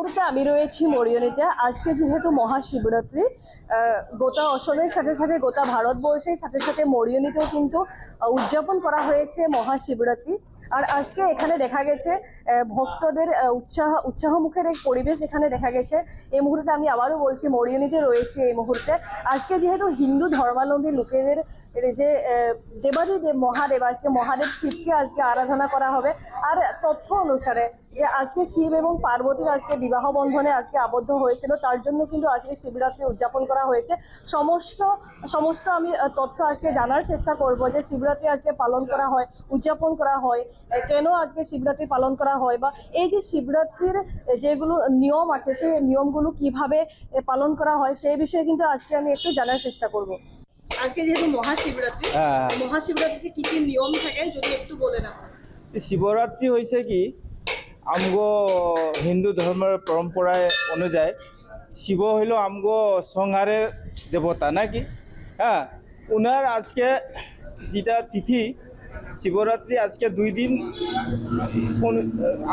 মুহূর্তে আমি রয়েছি মরিয়নিতে। আজকে যেহেতু মহাশিবরাত্রি, গোটা অসমের সাথে সাথে গোটা ভারতবর্ষের সাথে সাথে মরিয়নিতেও কিন্তু উদযাপন করা হয়েছে মহাশিবরাত্রি। আর আজকে এখানে দেখা গেছে ভক্তদের উৎসাহমুখের এক পরিবেশ এখানে দেখা গেছে। এই মুহূর্তে আমি আবারও বলছি মরিয়নিতে রয়েছে এই মুহূর্তে। আজকে যেহেতু হিন্দু ধর্মাবলম্বী লোকেদের যে দেবাদিদেব মহাদেব, আজকে মহাদেব শিবকে আজকে আরাধনা করা হবে। আর তথ্য অনুসারে যে আজকে শিব এবং পার্বতীর আজকে বিবাহ বন্ধনে আজকে আবদ্ধ হয়েছিল, তার জন্য কিন্তু আজকে শিবরাত্রি উদযাপন করা হয়েছে। সমস্ত আমি তথ্য আজকে জানার চেষ্টা করব যে শিবরাত্রি আজকে পালন করা হয়, উদযাপন করা হয়, কেন আজকে শিবরাত্রি পালন করা হয়, বা এই যে শিবরাত্রির যেগুলো নিয়ম আছে সেই নিয়মগুলো কিভাবে পালন করা হয় সেই বিষয়ে কিন্তু আজকে আমি একটু জানার চেষ্টা করব। আজকে যেহেতু মহাশিবরাত্রি, মহাশিবরাত্রিতে কি কি নিয়ম থাকে যদি একটু বলে না। শিবরাত্রি হয়েছে কি আমগো হিন্দু ধর্মের পরম্পরায় অনুযায়ী শিব হইল আমগো সংহারের দেবতা নাকি। হ্যাঁ, উনার আজকে যেটা তিথি শিবরাত্রি আজকে 2 দিন,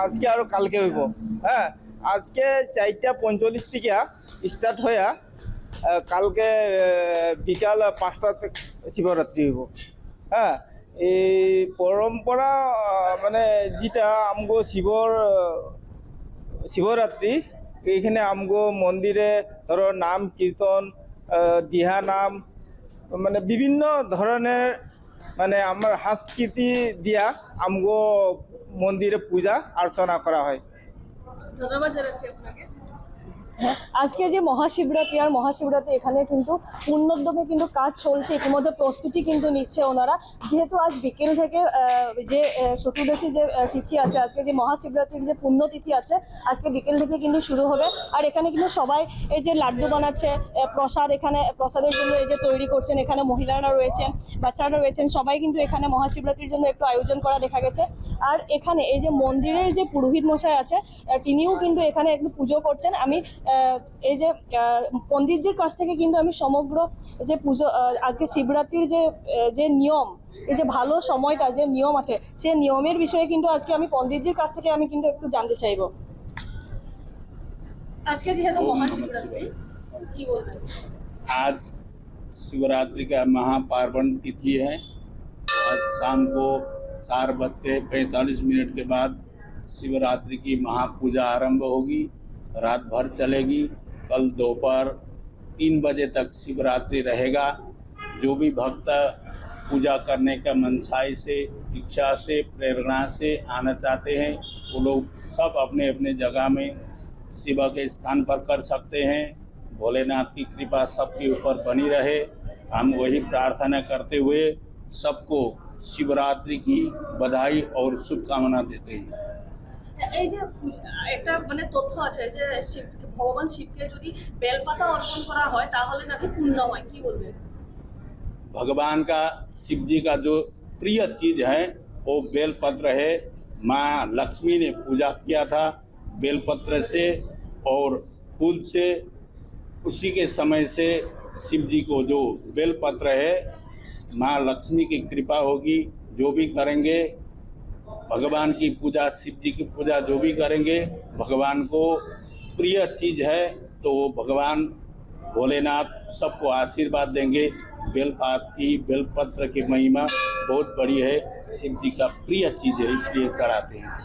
আজকে আর কালকে হইব। হ্যাঁ, আজকে 4:45 থেকে স্টার্ট হইয়া কালকে বিকাল 5টা শিবরাত্রি হইব। হ্যাঁ, এই পরম্পরা মানে যেটা আমগো শিবরাত্রি এইখানে আমগো মন্দিরে ধরো নাম কীর্তন, দিহা নাম, মানে বিভিন্ন ধরনের মানে আমার সংস্কৃতি দিয়া আমগো মন্দিরে পূজা অর্চনা করা হয়। ধন্যবাদ জানাচ্ছি আপনাকে। হ্যাঁ, আজকে যে মহাশিবরাত্রি আর মহাশিবরাত্রি এখানে কিন্তু পূর্ণোদ্যমে কিন্তু কাজ চলছে, ইতিমধ্যে প্রস্তুতি কিন্তু নিচ্ছে ওনারা। যেহেতু আজ বিকেল থেকে যে চতুর্দশী যে তিথি আছে, আজকে যে মহাশিবরাত্রির যে পুণ্যতিথি আছে আজকে বিকেল থেকে কিন্তু শুরু হবে। আর এখানে কিন্তু সবাই এই যে লাড্ডু বানাচ্ছে, প্রসাদ এখানে প্রসাদের জন্য এই যে তৈরি করছেন, এখানে মহিলারা রয়েছেন, বাচ্চারা রয়েছেন, সবাই কিন্তু এখানে মহাশিবরাত্রির জন্য একটু আয়োজন করা দেখা গেছে। আর এখানে এই যে মন্দিরের যে পুরোহিত মশাই আছে তিনিও কিন্তু এখানে একটু পুজো করছেন। আমি এই যে পণ্ডিতজির কাছ থেকে কিন্তু আমি সমগ্র যে পুজো আজকে শিবরাত্রির যে নিয়ম, এই যে ভালো সময়টা যে নিয়ম আছে সেই নিয়মের বিষয়ে কিন্তু আজকে আমি পণ্ডিতজির কাছ থেকে আমি কিন্তু একটু জানতে চাইব। আজকে যেহেতু মহাশিবরাত্রি কি বলবেন? आज शिवरात्रि का महापार्वण तिथि है। आज शाम को 4:45 के बाद शिवरात्रि की महापूजा आरंभ होगी, रात भर चलेगी। कल दोपहर 3 बजे तक शिवरात्रि रहेगा। जो भी भक्त पूजा करने का मनसाई से, इच्छा से, प्रेरणा से आना चाहते हैं वो लोग सब अपने अपने जगह में शिव के स्थान पर कर सकते हैं। भोलेनाथ की कृपा सबके ऊपर बनी रहे, हम वही प्रार्थना करते हुए सबको शिवरात्रि की बधाई और शुभकामना देते हैं। এই যে একটা মানে তথ্য আছে যে ভগবান শিবকে যদি বেলপাতা অর্পণ করা হয় তাহলে নাকি পুণ্য হয়, কি বলবেন? भगवान का शिव जी का जो प्रिय चीज है वो बेलपत्र है। माँ लक्ष्मी ने पूजा किया था बेलपत्र से और फूल से। उसी के समय से शिव जी को जो बेलपत्र है, माँ लक्ष्मी की कृपा होगी। जो भी करेंगे भगवान की पूजा, शिव जी की पूजा जो भी करेंगे भगवान को प्रिय चीज है, तो वो भगवान भोलेनाथ सबको आशीर्वाद देंगे। बेलपत्र की महिमा बहुत बड़ी है, शिव जी का प्रिय चीज है, इसलिए चढ़ाते हैं।